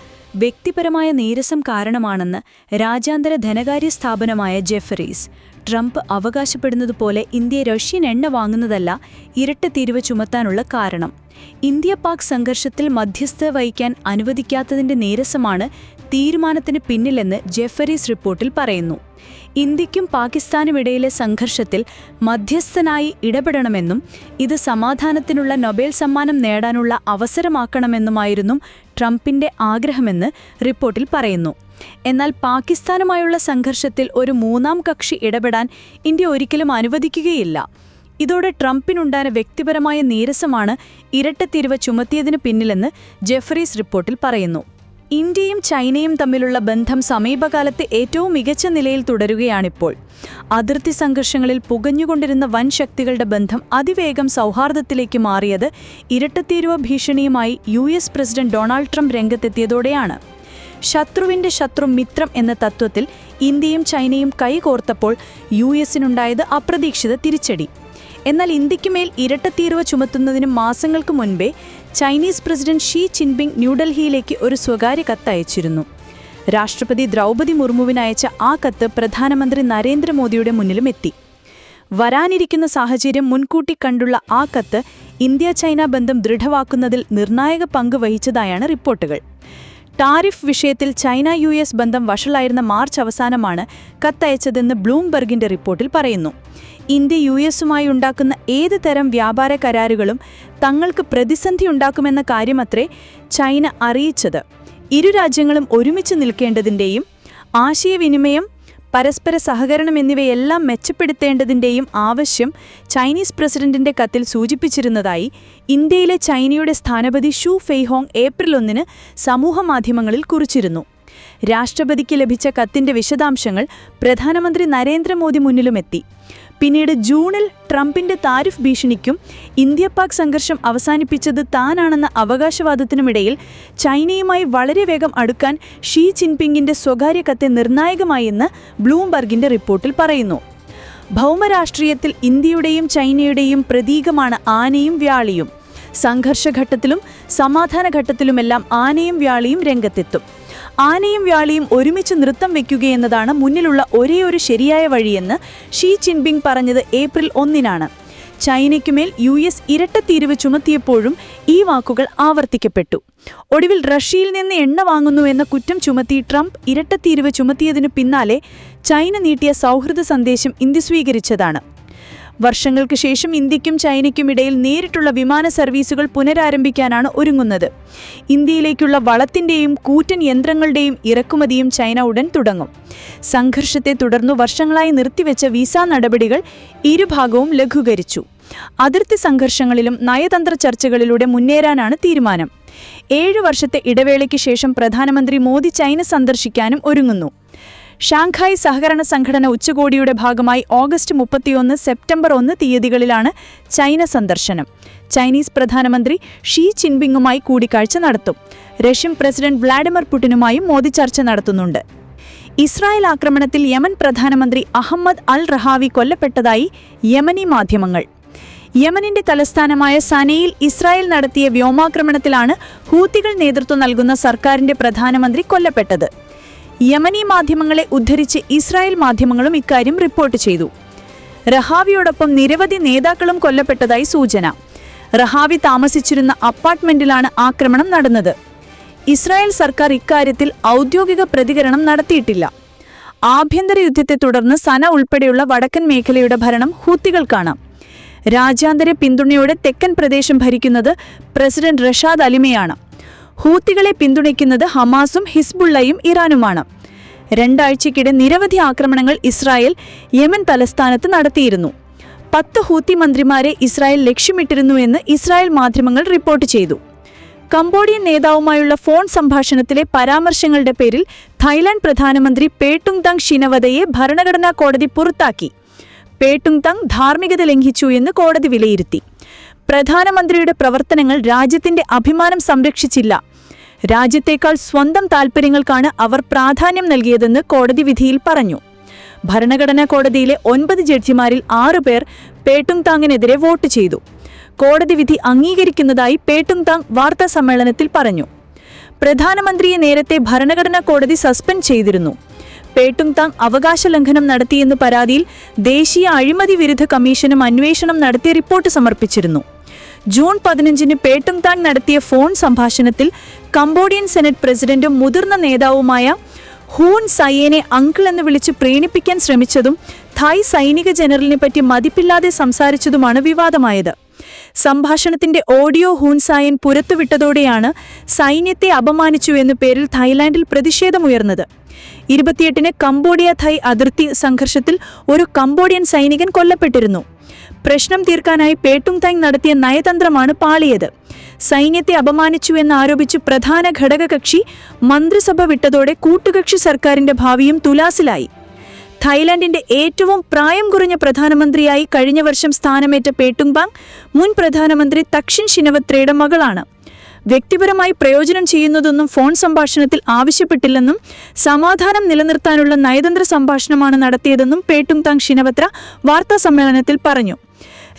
വ്യക്തിപരമായ നീരസം കാരണമാണെന്ന് രാജ്യാന്തര ധനകാര്യ സ്ഥാപനമായ ജെഫറീസ്. ട്രംപ് അവകാശപ്പെടുന്നതുപോലെ ഇന്ത്യ റഷ്യൻ എണ്ണ വാങ്ങുന്നതല്ല ഇരട്ട തീരുവ ചുമത്താനുള്ള കാരണം. ഇന്ത്യ-പാക് സംഘർഷത്തിൽ മധ്യസ്ഥത വഹിക്കാൻ അനുവദിക്കാത്തതിന്റെ നീരസമാണ് തീരുമാനത്തിന് പിന്നിലെന്ന് ജെഫറീസ് റിപ്പോർട്ടിൽ പറയുന്നു. ഇന്ത്യയ്ക്കും പാകിസ്ഥാനുമിടയിലെ സംഘർഷത്തിൽ മധ്യസ്ഥനായി ഇടപെടണമെന്നും ഇത് സമാധാനത്തിനുള്ള നൊബേൽ സമ്മാനം നേടാനുള്ള അവസരമാക്കണമെന്നുമായിരുന്നു ട്രംപിന്റെ ആഗ്രഹമെന്ന് റിപ്പോർട്ടിൽ പറയുന്നു. എന്നാൽ പാകിസ്ഥാനുമായുള്ള സംഘർഷത്തിൽ ഒരു 3ാം കക്ഷി ഇടപെടാൻ ഇന്ത്യ ഒരിക്കലും അനുവദിക്കുകയില്ല. ഇതോടെ ട്രംപിനുണ്ടായ വ്യക്തിപരമായ നീരസമാണ് ഇരട്ട തീരുവ ചുമത്തിയതിനു പിന്നിലെന്ന് ജെഫറീസ് റിപ്പോർട്ടിൽ പറയുന്നു. ഇന്ത്യയും ചൈനയും തമ്മിലുള്ള ബന്ധം സമീപകാലത്ത് ഏറ്റവും മികച്ച നിലയിൽ തുടരുകയാണിപ്പോൾ. അതിർത്തി സംഘർഷങ്ങളിൽ പുകഞ്ഞുകൊണ്ടിരുന്ന വൻ ശക്തികളുടെ ബന്ധം അതിവേഗം സൗഹാർദ്ദത്തിലേക്ക് മാറിയത് ഇരട്ടത്തീരുവ ഭീഷണിയുമായി US പ്രസിഡന്റ് ഡൊണാൾഡ് ട്രംപ് രംഗത്തെത്തിയതോടെയാണ്. ശത്രുവിന്റെ ശത്രു മിത്രം എന്ന തത്വത്തിൽ ഇന്ത്യയും ചൈനയും കൈകോർത്തപ്പോൾ US-നുണ്ടായത് അപ്രതീക്ഷിത തിരിച്ചടി. എന്നാൽ ഇന്ത്യക്കുമേൽ ഇരട്ടത്തീരുവ ചുമത്തുന്നതിന് മാസങ്ങൾക്ക് മുൻപേ ചൈനീസ് പ്രസിഡന്റ് ഷീ ജിൻപിങ് ന്യൂഡൽഹിയിലേക്ക് ഒരു സ്വകാര്യ കത്തയച്ചിരുന്നു. രാഷ്ട്രപതി ദ്രൗപദി മുർമുവിനയച്ച ആ കത്ത് പ്രധാനമന്ത്രി നരേന്ദ്രമോദിയുടെ മുന്നിലും എത്തി. വരാനിരിക്കുന്ന സാഹചര്യം മുൻകൂട്ടി കണ്ടുള്ള ആ കത്ത് ഇന്ത്യ-ചൈന ബന്ധം ദൃഢമാക്കുന്നതിൽ നിർണായക പങ്ക് വഹിച്ചതായാണ് റിപ്പോർട്ടുകൾ. ടാരിഫ് വിഷയത്തിൽ ചൈന-US ബന്ധം വഷളായിരുന്ന മാർച്ച് അവസാനമാണ് കത്തയച്ചതെന്ന് ബ്ലൂംബെർഗിന്റെ റിപ്പോർട്ടിൽ പറയുന്നു. ഇന്ത്യ US-ഉമായി ഉണ്ടാക്കുന്ന ഏത് തരം വ്യാപാര കരാറുകളും തങ്ങൾക്ക് പ്രതിസന്ധി ഉണ്ടാക്കുമെന്ന കാര്യമത്രേ ചൈന അറിയിച്ചത്. ഇരു രാജ്യങ്ങളും ഒരുമിച്ച് നിൽക്കേണ്ടതിൻ്റെയും ആശയവിനിമയം, പരസ്പര സഹകരണം എന്നിവയെല്ലാം മെച്ചപ്പെടുത്തേണ്ടതിൻ്റെയും ആവശ്യം ചൈനീസ് പ്രസിഡന്റിന്റെ കത്തിൽ സൂചിപ്പിച്ചിരുന്നതായി ഇന്ത്യയിലെ ചൈനയുടെ സ്ഥാനപതി ഷു ഫെയ്ഹോങ് ഏപ്രിൽ 1 സമൂഹമാധ്യമങ്ങളിൽ കുറിച്ചിരുന്നു. രാഷ്ട്രപതിക്ക് ലഭിച്ച കത്തിന്റെ വിശദാംശങ്ങൾ പ്രധാനമന്ത്രി നരേന്ദ്രമോദി മുന്നിലുമെത്തി. പിന്നീട് ജൂണിൽ ട്രംപിന്റെ താരിഫ് ഭീഷണിക്കും ഇന്ത്യ-പാക് സംഘർഷം അവസാനിപ്പിച്ചത് താനാണെന്ന അവകാശവാദത്തിനുമിടയിൽ ചൈനയുമായി വളരെ വേഗം അടുക്കാൻ ഷീ ജിൻപിങ്ങിന്റെ സ്വകാര്യ കത്ത് നിർണായകമായെന്ന് ബ്ലൂംബെർഗിന്റെ റിപ്പോർട്ടിൽ പറയുന്നു. ഭൗമരാഷ്ട്രീയത്തിൽ ഇന്ത്യയുടെയും ചൈനയുടെയും പ്രതീകമാണ് ആനയും വ്യാളിയും. സംഘർഷഘട്ടത്തിലും സമാധാനഘട്ടത്തിലുമെല്ലാം ആനയും വ്യാളിയും രംഗത്തെത്തും. ആനയും വ്യാളിയും ഒരുമിച്ച് നൃത്തം വയ്ക്കുകയെന്നതാണ് മുന്നിലുള്ള ഒരേയൊരു ശരിയായ വഴിയെന്ന് ഷീ ജിൻപിങ് പറഞ്ഞത് ഏപ്രിൽ 1 ചൈനയ്ക്കുമേൽ US ഇരട്ടത്തീരുവ ചുമത്തിയപ്പോഴും ഈ വാക്കുകൾ ആവർത്തിക്കപ്പെട്ടു. ഒടുവിൽ റഷ്യയിൽ നിന്ന് എണ്ണ വാങ്ങുന്നുവെന്ന കുറ്റം ചുമത്തി ട്രംപ് ഇരട്ടത്തീരുവ ചുമത്തിയതിനു പിന്നാലെ ചൈന നീട്ടിയ സൗഹൃദ സന്ദേശം ഇന്ത്യ സ്വീകരിച്ചതാണ്. വർഷങ്ങൾക്ക് ശേഷം ഇന്ത്യയ്ക്കും ചൈനയ്ക്കുമിടയിൽ നേരിട്ടുള്ള വിമാന സർവീസുകൾ പുനരാരംഭിക്കാനാണ് ഒരുങ്ങുന്നത്. ഇന്ത്യയിലേക്കുള്ള വളത്തിൻ്റെയും കൂറ്റൻ യന്ത്രങ്ങളുടെയും ഇറക്കുമതിയും ചൈന ഉടൻ തുടങ്ങും. സംഘർഷത്തെ തുടർന്നു വർഷങ്ങളായി നിർത്തിവെച്ച വിസ നടപടികൾ ഇരുഭാഗവും ലഘൂകരിച്ചു. അതിർത്തി സംഘർഷങ്ങളിലും നയതന്ത്ര ചർച്ചകളിലൂടെ മുന്നേറാനാണ് തീരുമാനം. 7 വർഷത്തെ ഇടവേളയ്ക്ക് ശേഷം പ്രധാനമന്ത്രി മോദി ചൈന സന്ദർശിക്കാനും ഒരുങ്ങുന്നു. ഷാങ്ഹായ് സഹകരണ സംഘടന ഉച്ചകോടിയുടെ ഭാഗമായി ഓഗസ്റ്റ് 31, സെപ്റ്റംബർ 1 തീയതികളിലാണ് ചൈന സന്ദർശനം. ചൈനീസ് പ്രധാനമന്ത്രി ഷീ ജിൻപിങ്ങുമായി കൂടിക്കാഴ്ച നടത്തും. റഷ്യൻ പ്രസിഡന്റ് വ്ളാഡിമിർ പുടിനുമായും മോദി ചർച്ച നടത്തുന്നുണ്ട്. ഇസ്രായേൽ ആക്രമണത്തിൽ യമൻ പ്രധാനമന്ത്രി അഹമ്മദ് അൽ റഹാവി കൊല്ലപ്പെട്ടതായി യമനി മാധ്യമങ്ങൾ. യമനിന്റെ തലസ്ഥാനമായ സനയിൽ ഇസ്രായേൽ നടത്തിയ വ്യോമാക്രമണത്തിലാണ് ഹൂത്തികൾ നേതൃത്വം നൽകുന്ന സർക്കാരിന്റെ പ്രധാനമന്ത്രി കൊല്ലപ്പെട്ടത്. യമനി മാധ്യമങ്ങളെ ഉദ്ധരിച്ച് ഇസ്രായേൽ മാധ്യമങ്ങളും ഇക്കാര്യം റിപ്പോർട്ട് ചെയ്തു. റഹാവിയോടൊപ്പം നിരവധി നേതാക്കളും കൊല്ലപ്പെട്ടതായി സൂചന. റഹാവി താമസിച്ചിരുന്ന അപ്പാർട്ട്മെന്റിലാണ് ആക്രമണം നടന്നത്. ഇസ്രായേൽ സർക്കാർ ഇക്കാര്യത്തിൽ ഔദ്യോഗിക പ്രതികരണം നടത്തിയിട്ടില്ല. ആഭ്യന്തര യുദ്ധത്തെ തുടർന്ന് സന ഉൾപ്പെടെയുള്ള വടക്കൻ മേഖലയുടെ ഭരണം ഹൂത്തികൾക്കാണ്. രാജ്യാന്തര പിന്തുണയോടെ തെക്കൻ പ്രദേശം ഭരിക്കുന്നത് പ്രസിഡന്റ് റഷാദ് അലിമയാണ്. ഹൂത്തികളെ പിന്തുണയ്ക്കുന്നത് ഹമാസും ഹിസ്ബുള്ളയും ഇറാനുമാണ്. 2 ആഴ്ചയ്ക്കിടെ നിരവധി ആക്രമണങ്ങൾ ഇസ്രായേൽ യമൻ തലസ്ഥാനത്ത് നടത്തിയിരുന്നു. 10 ഹൂത്തി മന്ത്രിമാരെ ഇസ്രായേൽ ലക്ഷ്യമിട്ടിരുന്നുവെന്ന് ഇസ്രായേൽ മാധ്യമങ്ങൾ റിപ്പോർട്ട് ചെയ്തു. കംബോഡിയൻ നേതാവുമായുള്ള ഫോൺ സംഭാഷണത്തിലെ പരാമർശങ്ങളുടെ പേരിൽ തായ്ലാന്റ് പ്രധാനമന്ത്രി പേട്ടുങ് തങ് ഷിനവതയെ ഭരണഘടനാ കോടതി പുറത്താക്കി. പേട്ടുങ് തങ് ധാർമ്മികത ലംഘിച്ചു എന്ന് കോടതി വിലയിരുത്തി. പ്രധാനമന്ത്രിയുടെ പ്രവർത്തനങ്ങൾ രാജ്യത്തിന്റെ അഭിമാനം സംരക്ഷിച്ചില്ല. രാജ്യത്തേക്കാൾ സ്വന്തം താൽപ്പര്യങ്ങൾക്കാണ് അവർ പ്രാധാന്യം നൽകിയതെന്ന് കോടതി വിധിയിൽ പറഞ്ഞു. ഭരണഘടനാ കോടതിയിലെ 9 ജഡ്ജിമാരിൽ 6 പേർ പേട്ടുങ് താങ്ങിനെതിരെ വോട്ട് ചെയ്തു. കോടതി വിധി അംഗീകരിക്കുന്നതായി പേട്ടുങ് താങ് വാർത്താ സമ്മേളനത്തിൽ പറഞ്ഞു. പ്രധാനമന്ത്രിയെ നേരത്തെ ഭരണഘടനാ കോടതി സസ്പെൻഡ് ചെയ്തിരുന്നു. പേട്ടുങ് താങ് അവകാശ ലംഘനം നടത്തിയെന്ന പരാതിയിൽ ദേശീയ അഴിമതി വിരുദ്ധ കമ്മീഷനും അന്വേഷണം നടത്തിയ റിപ്പോർട്ട് സമർപ്പിച്ചിരുന്നു. ജൂൺ 15 പേട്ടുങ് താങ് നടത്തിയ ഫോൺ സംഭാഷണത്തിൽ കംബോഡിയൻ സെനറ്റ് പ്രസിഡന്റും മുതിർന്ന നേതാവുമായ ഹൂൻ സയേനെ അങ്കിൾ എന്ന് വിളിച്ച് പ്രീണിപ്പിക്കാൻ ശ്രമിച്ചതും തായ് സൈനിക ജനറലിനെ പറ്റി മതിപ്പില്ലാതെ സംസാരിച്ചതുമാണ് വിവാദമായത്. സംഭാഷണത്തിന്റെ ഓഡിയോ ഹൂൻ സായൻ പുറത്തുവിട്ടതോടെയാണ് സൈന്യത്തെ അപമാനിച്ചു എന്ന പേരിൽ തായ്ലാന്റിൽ പ്രതിഷേധമുയർന്നത്. 28 കംബോഡിയ തായ് അതിർത്തി സംഘർഷത്തിൽ ഒരു കംബോഡിയൻ സൈനികൻ കൊല്ലപ്പെട്ടിരുന്നു. പ്രശ്നം തീർക്കാനായി പേട്ടുങ് താങ് നടത്തിയ നയതന്ത്രമാണ് പാളിയത്. സൈന്യത്തെ അപമാനിച്ചു എന്നാരോപിച്ച് പ്രധാന ഘടകകക്ഷി മന്ത്രിസഭ വിട്ടതോടെ കൂട്ടുകക്ഷി സർക്കാരിന്റെ ഭാവിയും തുലാസിലായി. തായ്ലാന്റിന്റെ ഏറ്റവും പ്രായം കുറഞ്ഞ പ്രധാനമന്ത്രിയായി കഴിഞ്ഞ വർഷം സ്ഥാനമേറ്റ പേട്ടുങ് താങ് മുൻ പ്രധാനമന്ത്രി തക്ഷിൻ ഷിനവത്രയുടെ മകളാണ്. വ്യക്തിപരമായി പ്രയോജനം ചെയ്യുന്നതൊന്നും ഫോൺ സംഭാഷണത്തിൽ ആവശ്യപ്പെട്ടില്ലെന്നും സമാധാനം നിലനിർത്താനുള്ള നയതന്ത്ര സംഭാഷണമാണ് നടത്തിയതെന്നും പേട്ടുങ് താങ് ഷിനവത്ര വാർത്താ സമ്മേളനത്തിൽ പറഞ്ഞു.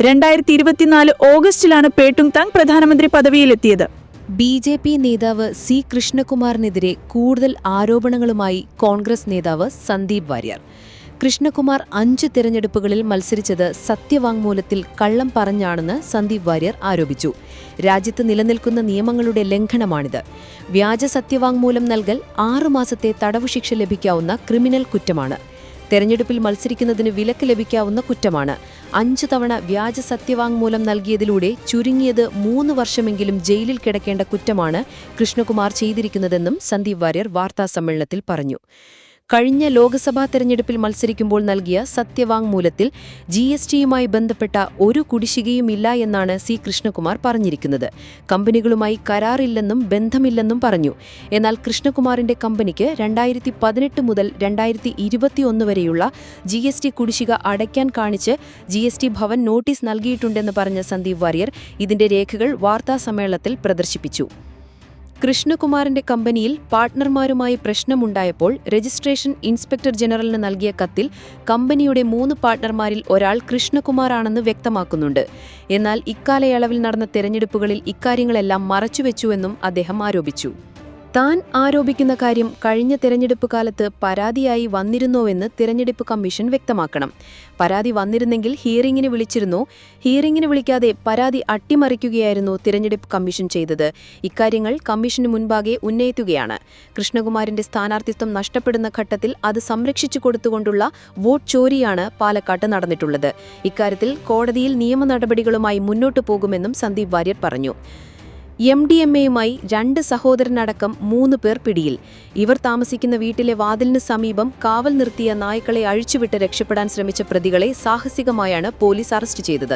2024 ഓഗസ്റ്റിലാണ് പേട്ടുങ് താങ് പ്രധാനമന്ത്രി പദവിയിലെത്തിയത്. ബി.ജെ.പി. നേതാവ് സി. കൃഷ്ണകുമാറിനെതിരെ കൂടുതൽ ആരോപണങ്ങളുമായി കോൺഗ്രസ് നേതാവ് സന്ദീപ് വാര്യർ. കൃഷ്ണകുമാർ 5 തിരഞ്ഞെടുപ്പുകളിൽ മത്സരിച്ചത് സത്യവാങ്മൂലത്തിൽ കള്ളം പറഞ്ഞാണെന്ന് സന്ദീപ് വാര്യർ ആരോപിച്ചു. രാജ്യത്ത് നിലനിൽക്കുന്ന നിയമങ്ങളുടെ ലംഘനമാണിത്. വ്യാജ സത്യവാങ്മൂലം നൽകൽ 6 മാസത്തെ തടവുശിക്ഷ ലഭിക്കാവുന്ന ക്രിമിനൽ കുറ്റമാണ്. തെരഞ്ഞെടുപ്പിൽ മത്സരിക്കുന്നതിന് വിലക്ക് ലഭിക്കാവുന്ന കുറ്റമാണ്. 5 തവണ വ്യാജ സത്യവാങ്മൂലം നൽകിയതിലൂടെ ചുരുങ്ങിയത് 3 വർഷമെങ്കിലും ജയിലിൽ കിടക്കേണ്ട കുറ്റമാണ് കൃഷ്ണകുമാർ ചെയ്തിരിക്കുന്നതെന്നും സന്ദീപ് വാര്യർ വാർത്താസമ്മേളനത്തിൽ പറഞ്ഞു. കഴിഞ്ഞ ലോക്സഭാ തെരഞ്ഞെടുപ്പിൽ മത്സരിക്കുമ്പോൾ നൽകിയ സത്യവാങ്മൂലത്തിൽ GSTയുമായി ബന്ധപ്പെട്ട ഒരു കുടിശ്ശികയുമില്ല എന്നാണ് സി. കൃഷ്ണകുമാർ പറഞ്ഞിരിക്കുന്നത്. കമ്പനികളുമായി കരാറില്ലെന്നും ബന്ധമില്ലെന്നും പറഞ്ഞു. എന്നാൽ കൃഷ്ണകുമാറിന്റെ കമ്പനിക്ക് 2018 മുതൽ 2021 വരെയുള്ള GST കുടിശ്ശിക അടയ്ക്കാൻ കാണിച്ച് GST ഭവൻ നോട്ടീസ് നൽകിയിട്ടുണ്ടെന്ന് പറഞ്ഞ സന്ദീപ് വാര്യർ ഇതിന്റെ രേഖകൾ വാർത്താസമ്മേളനത്തിൽ പ്രദർശിപ്പിച്ചു. കൃഷ്ണകുമാറിന്റെ കമ്പനിയിൽ പാർട്ട്ണർമാരുമായി പ്രശ്നമുണ്ടായപ്പോൾ രജിസ്ട്രേഷൻ ഇൻസ്പെക്ടർ ജനറലിന് നൽകിയ കത്തിൽ കമ്പനിയുടെ 3 പാർട്ട്ണർമാരിൽ ഒരാൾ കൃഷ്ണകുമാറാണെന്ന് വ്യക്തമാക്കുന്നുണ്ട്. എന്നാൽ ഇക്കാലയളവിൽ നടന്ന തെരഞ്ഞെടുപ്പുകളിൽ ഇക്കാര്യങ്ങളെല്ലാം മറച്ചുവെച്ചുവെന്നും അദ്ദേഹം ആരോപിച്ചു. താൻ ആരോപിക്കുന്ന കാര്യം കഴിഞ്ഞ തെരഞ്ഞെടുപ്പ് കാലത്ത് പരാതിയായി വന്നിരുന്നോവെന്ന് തെരഞ്ഞെടുപ്പ് കമ്മീഷൻ വ്യക്തമാക്കണം. പരാതി വന്നിരുന്നെങ്കിൽ ഹിയറിംഗിന് വിളിച്ചിരുന്നോ? ഹിയറിംഗിന് വിളിക്കാതെ പരാതി അട്ടിമറിക്കുകയായിരുന്നു തെരഞ്ഞെടുപ്പ് കമ്മീഷൻ ചെയ്തത്. ഇക്കാര്യങ്ങൾ കമ്മീഷന് മുൻപാകെ ഉന്നയിക്കുകയാണ്. കൃഷ്ണകുമാറിന്റെ സ്ഥാനാർത്ഥിത്വം നഷ്ടപ്പെടുന്ന ഘട്ടത്തിൽ അത് സംരക്ഷിച്ചു കൊടുത്തുകൊണ്ടുള്ള വോട്ട് ചോരിയാണ് പാലക്കാട്ട് നടന്നിട്ടുള്ളത്. ഇക്കാര്യത്തിൽ കോടതിയിൽ നിയമ നടപടികളുമായി മുന്നോട്ടു പോകുമെന്നും സന്ദീപ് വാര്യർ പറഞ്ഞു. MDMAയുമായി 2 സഹോദരനടക്കം 3 പേർ പിടിയിൽ. ഇവർ താമസിക്കുന്ന വീട്ടിലെ വാതിലിന് സമീപം കാവൽ നിർത്തിയ നായ്ക്കളെ അഴിച്ചുവിട്ട് രക്ഷപ്പെടാൻ ശ്രമിച്ച പ്രതികളെ സാഹസികമായാണ് പോലീസ് അറസ്റ്റ് ചെയ്തത്.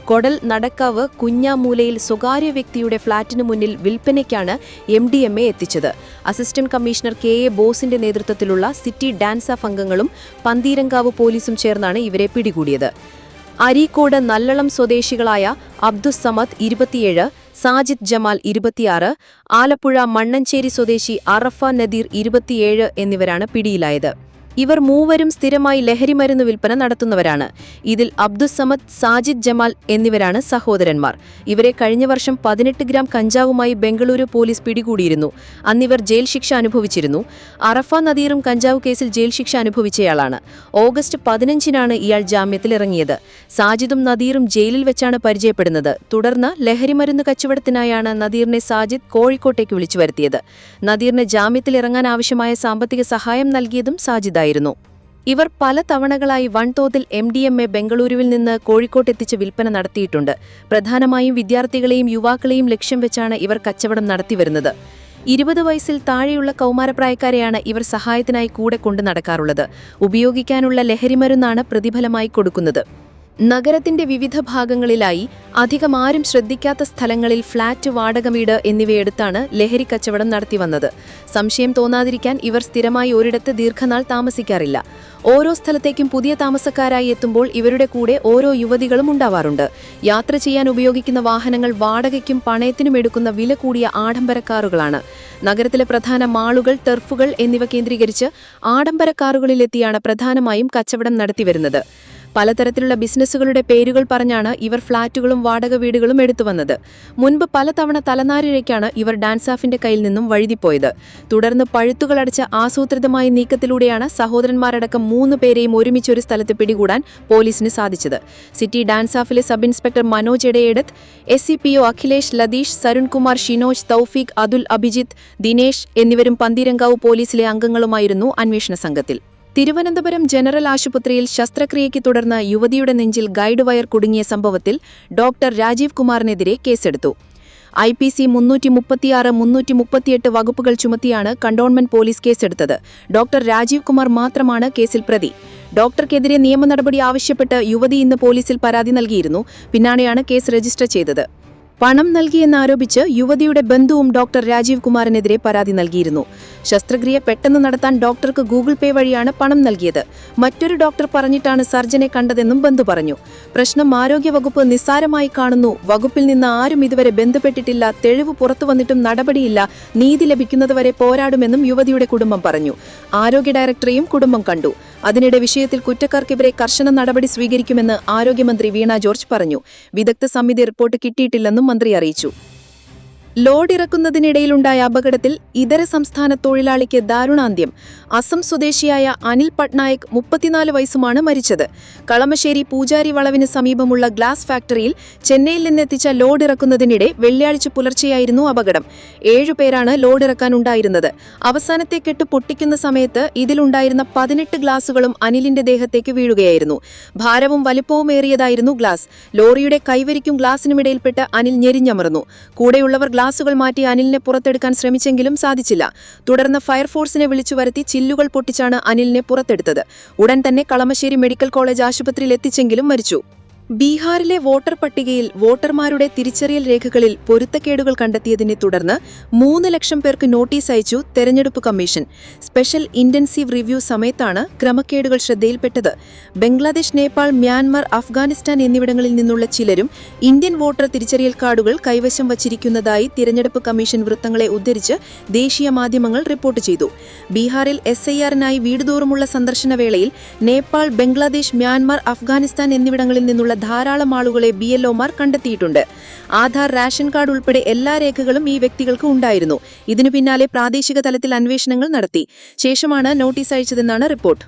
കൊടൽ നടക്കാവ് കുഞ്ഞാമൂലയിൽ സ്വകാര്യ വ്യക്തിയുടെ ഫ്ളാറ്റിനു മുന്നിൽ വിൽപ്പനയ്ക്കാണ് MDMA എത്തിച്ചത്. അസിസ്റ്റന്റ് കമ്മീഷണർ KA ബോസിന്റെ നേതൃത്വത്തിലുള്ള സിറ്റി ഡാൻസ് ഓഫ് അംഗങ്ങളും പന്തീരങ്കാവ് പോലീസും ചേർന്നാണ് ഇവരെ പിടികൂടിയത്. അരീക്കോട് നല്ലളം സ്വദേശികളായ അബ്ദുസ്സമദ് 27, സാജിദ് ജമാൽ 26, ആലപ്പുഴ മണ്ണഞ്ചേരി സ്വദേശി അറഫ നദീർ 27 എന്നിവരാണ് പിടിയിലായത്. ഇവർ മൂവരും സ്ഥിരമായി ലഹരിമരുന്ന് വിൽപ്പന നടത്തുന്നവരാണ്. ഇതിൽ അബ്ദുസ്സമദ്, സാജിദ് ജമാൽ എന്നിവരാണ് സഹോദരന്മാർ. ഇവരെ കഴിഞ്ഞ വർഷം 18 ഗ്രാം കഞ്ചാവുമായി ബംഗളൂരു പോലീസ് പിടികൂടിയിരുന്നു. അന്നിവർ ജയിൽ ശിക്ഷ അനുഭവിച്ചിരുന്നു. അറഫ നദീറും കഞ്ചാവ് കേസിൽ ജയിൽ ശിക്ഷ അനുഭവിച്ചയാളാണ്. ഓഗസ്റ്റ് 15-നാണ് ഇയാൾ ജാമ്യത്തിലിറങ്ങിയത്. സാജിദും നദീറും ജയിലിൽ വെച്ചാണ് പരിചയപ്പെടുന്നത്. തുടർന്ന് ലഹരിമരുന്ന് കച്ചവടത്തിനായാണ് നദീറിനെ സാജിദ് കോഴിക്കോട്ടേക്ക് വിളിച്ചു വരുത്തിയത്. നദീറിന് ജാമ്യത്തിലിറങ്ങാൻ ആവശ്യമായ സാമ്പത്തിക സഹായം നൽകിയതും സാജിദായിരുന്നു. ഇവർ പല തവണകളായി വൻതോതിൽ MDMA ബംഗളൂരുവിൽ നിന്ന് കോഴിക്കോട്ടെത്തിച്ച് വിൽപ്പന നടത്തിയിട്ടുണ്ട്. പ്രധാനമായും വിദ്യാർത്ഥികളെയും യുവാക്കളെയും ലക്ഷ്യം വെച്ചാണ് ഇവർ കച്ചവടം നടത്തിവരുന്നത്. 20 വയസ്സിൽ താഴെയുള്ള കൗമാരപ്രായക്കാരെയാണ് ഇവർ സഹായത്തിനായി കൂടെ കൊണ്ടു നടക്കാറുള്ളത്. ഉപയോഗിക്കാനുള്ള ലഹരിമരുന്നാണ് പ്രതിഫലമായി കൊടുക്കുന്നത്. നഗരത്തിന്റെ വിവിധ ഭാഗങ്ങളിലായി അധികം ആരും ശ്രദ്ധിക്കാത്ത സ്ഥലങ്ങളിൽ ഫ്ളാറ്റ്, വാടക വീട് എന്നിവയെടുത്താണ് ലഹരി കച്ചവടം നടത്തിവന്നത്. സംശയം തോന്നാതിരിക്കാൻ ഇവർ സ്ഥിരമായി ഒരിടത്ത് ദീർഘനാൾ താമസിക്കാറില്ല. ഓരോ സ്ഥലത്തേക്കും പുതിയ താമസക്കാരായി എത്തുമ്പോൾ ഇവരുടെ കൂടെ ഓരോ യുവതികളും ഉണ്ടാവാറുണ്ട്. യാത്ര ചെയ്യാൻ ഉപയോഗിക്കുന്ന വാഹനങ്ങൾ വാടകയ്ക്കും പണയത്തിനും എടുക്കുന്ന വില കൂടിയ ആഡംബര കാറുകളാണ്. നഗരത്തിലെ പ്രധാന മാളുകൾ, ടർഫുകൾ എന്നിവ കേന്ദ്രീകരിച്ച് ആഡംബര കാറുകളിലെത്തിയാണ് പ്രധാനമായും കച്ചവടം നടത്തിവരുന്നത്. പലതരത്തിലുള്ള ബിസിനസ്സുകളുടെ പേരുകൾ പറഞ്ഞാണ് ഇവർ ഫ്ളാറ്റുകളും വാടക വീടുകളും എടുത്തുവന്നത്. മുൻപ് പലതവണ തലനാരിഴയ്ക്കാണ് ഇവർ ഡാൻസാഫിന്റെ കയ്യിൽ നിന്നും വഴുതിപ്പോയത്. തുടർന്ന് പഴുത്തുകളടച്ച ആസൂത്രിതമായ നീക്കത്തിലൂടെയാണ് സഹോദരന്മാരടക്കം 3 പേരെയും ഒരുമിച്ചൊരു സ്ഥലത്ത് പിടികൂടാൻ പോലീസിന് സാധിച്ചത്. സിറ്റി ഡാൻസാഫിലെ sub inspector Manoj Edayedath, SCPO Akhilesh, Latheesh, Sarunkumar, Shinoj, Thoufeeq, Athul, Abhijith, Dinesh എന്നിവരും പന്തീരങ്കാവ് പോലീസിലെ അംഗങ്ങളുമായിരുന്നു അന്വേഷണ സംഘത്തിൽ. തിരുവനന്തപുരം ജനറൽ ആശുപത്രിയിൽ ശസ്ത്രക്രിയയ്ക്ക് തുടർന്ന് യുവതിയുടെ നെഞ്ചിൽ ഗൈഡ് വയർ കുടുങ്ങിയ സംഭവത്തിൽ ഡോക്ടർ രാജീവ് കുമാറിനെതിരെ കേസെടുത്തു. IPC 336, 338 വകുപ്പുകൾ ചുമത്തിയാണ് കണ്ടോൺമെന്റ് പോലീസ് കേസെടുത്തത്. ഡോക്ടർ രാജീവ് കുമാർ മാത്രമാണ് കേസിൽ പ്രതി. ഡോക്ടർക്കെതിരെ നിയമ നടപടി ആവശ്യപ്പെട്ട് യുവതി ഇന്ന് പോലീസിൽ പരാതി നൽകിയിരുന്നു. പിന്നാലെയാണ് കേസ് രജിസ്റ്റർ ചെയ്തത്. പണം നൽകിയെന്നാരോപിച്ച് യുവതിയുടെ ബന്ധുവും ഡോക്ടർ രാജീവ് കുമാറിനെതിരെ പരാതി നൽകിയിരുന്നു. ശസ്ത്രക്രിയ പെട്ടെന്ന് നടത്താൻ ഡോക്ടർക്ക് ഗൂഗിൾ പേ വഴിയാണ് പണം നൽകിയത്. മറ്റൊരു ഡോക്ടർ പറഞ്ഞിട്ടാണ് സർജനെ കണ്ടതെന്നും ബന്ധു പറഞ്ഞു. പ്രശ്നം ആരോഗ്യവകുപ്പ് നിസ്സാരമായി കാണുന്നു. വകുപ്പിൽ നിന്ന് ആരും ഇതുവരെ ബന്ധപ്പെട്ടിട്ടില്ല. തെളിവ് പുറത്തുവന്നിട്ടും നടപടിയില്ല. നീതി ലഭിക്കുന്നതുവരെ പോരാടുമെന്നും യുവതിയുടെ കുടുംബം പറഞ്ഞു. ആരോഗ്യ ഡയറക്ടറെയും കുടുംബം കണ്ടു. അതിനിടെ വിഷയത്തിൽ കുറ്റക്കാർക്കെതിരെ കർശന നടപടി സ്വീകരിക്കുമെന്ന് ആരോഗ്യമന്ത്രി വീണ ജോർജ് പറഞ്ഞു. വിദഗ്ധ സമിതി റിപ്പോർട്ട് കിട്ടിയിട്ടില്ലെന്നും മന്ത്രി അറിയിച്ചു. ലോഡ് ഇറക്കുന്നതിനിടയിലുണ്ടായ അപകടത്തിൽ ഇതര സംസ്ഥാന തൊഴിലാളിക്ക് ദാരുണാന്ത്യം. അസം സ്വദേശിയായ അനിൽ പട്നായക് 34 വയസ്സുമാണ് മരിച്ചത്. കളമശ്ശേരി പൂജാരി വളവിന് സമീപമുള്ള ഗ്ലാസ് ഫാക്ടറിയിൽ ചെന്നൈയിൽ നിന്നെത്തിച്ച ലോഡ് ഇറക്കുന്നതിനിടെ വെള്ളിയാഴ്ച പുലർച്ചെയായിരുന്നു അപകടം. 7 പേരാണ് ലോഡ് ഇറക്കാനുണ്ടായിരുന്നത്. അവസാനത്തെ കെട്ട് പൊട്ടിക്കുന്ന സമയത്ത് ഇതിലുണ്ടായിരുന്ന 18 ഗ്ലാസുകളും അനിലിന്റെ ദേഹത്തേക്ക് വീഴുകയായിരുന്നു. ഭാരവും വലിപ്പവുമേറിയതായിരുന്നു ഗ്ലാസ്. ലോറിയുടെ കൈവരിക്കും ഗ്ലാസിനുമിടയിൽപ്പെട്ട് അനിൽ ഞെരിഞ്ഞമർന്നു. കൂടെയുള്ളവർ ഗ്ലാസുകൾ മാറ്റി അനിലിനെ പുറത്തെടുക്കാൻ ശ്രമിച്ചെങ്കിലും സാധിച്ചില്ല. തുടർന്ന് ഫയർഫോഴ്സിനെ വിളിച്ചുവരുത്തി ചില്ലുകൾ പൊട്ടിച്ചാണ് അനിലിനെ പുറത്തെടുത്തത്. ഉടൻ തന്നെ കളമശ്ശേരി മെഡിക്കൽ കോളേജ് ആശുപത്രിയിൽ എത്തിച്ചെങ്കിലും മരിച്ചു. ബീഹാറിലെ വോട്ടർ പട്ടികയിൽ വോട്ടർമാരുടെ തിരിച്ചറിയൽ രേഖകളിൽ പൊരുത്തക്കേടുകൾ കണ്ടെത്തിയതിനെ തുടർന്ന് 3 ലക്ഷം പേർക്ക് നോട്ടീസ് അയച്ചു തെരഞ്ഞെടുപ്പ് കമ്മീഷൻ. സ്പെഷ്യൽ ഇന്റൻസീവ് റിവ്യൂ സമയത്താണ് ക്രമക്കേടുകൾ ശ്രദ്ധയിൽപ്പെട്ടത്. ബംഗ്ലാദേശ്, നേപ്പാൾ, മ്യാൻമർ, അഫ്ഗാനിസ്ഥാൻ എന്നിവിടങ്ങളിൽ നിന്നുള്ള ചിലരും ഇന്ത്യൻ വോട്ടർ തിരിച്ചറിയൽ കാർഡുകൾ കൈവശം വച്ചിരിക്കുന്നതായി തിരഞ്ഞെടുപ്പ് കമ്മീഷൻ വൃത്തങ്ങളെ ഉദ്ധരിച്ച് ദേശീയ മാധ്യമങ്ങൾ റിപ്പോർട്ട് ചെയ്തു. ബീഹാറിൽ SIR-നായി വീടുതോറുമുള്ള സന്ദർശന വേളയിൽ നേപ്പാൾ, ബംഗ്ലാദേശ്, മ്യാൻമർ, അഫ്ഗാനിസ്ഥാൻ എന്നിവിടങ്ങളിൽ നിന്നുള്ള ധാരാളം ആളുകളെ BLOമാർ കണ്ടെത്തിയിട്ടുണ്ട്. ആധാർ, റേഷൻ കാർഡ് ഉൾപ്പെടെ എല്ലാ രേഖകളും ഈ വ്യക്തികൾക്ക് ഉണ്ടായിരുന്നു. ഇതിനു പിന്നാലെ പ്രാദേശിക തലത്തിൽ അന്വേഷണങ്ങൾ നടത്തി. ശേഷമാണ് നോട്ടീസ് അയച്ചതെന്നാണ് റിപ്പോർട്ട്.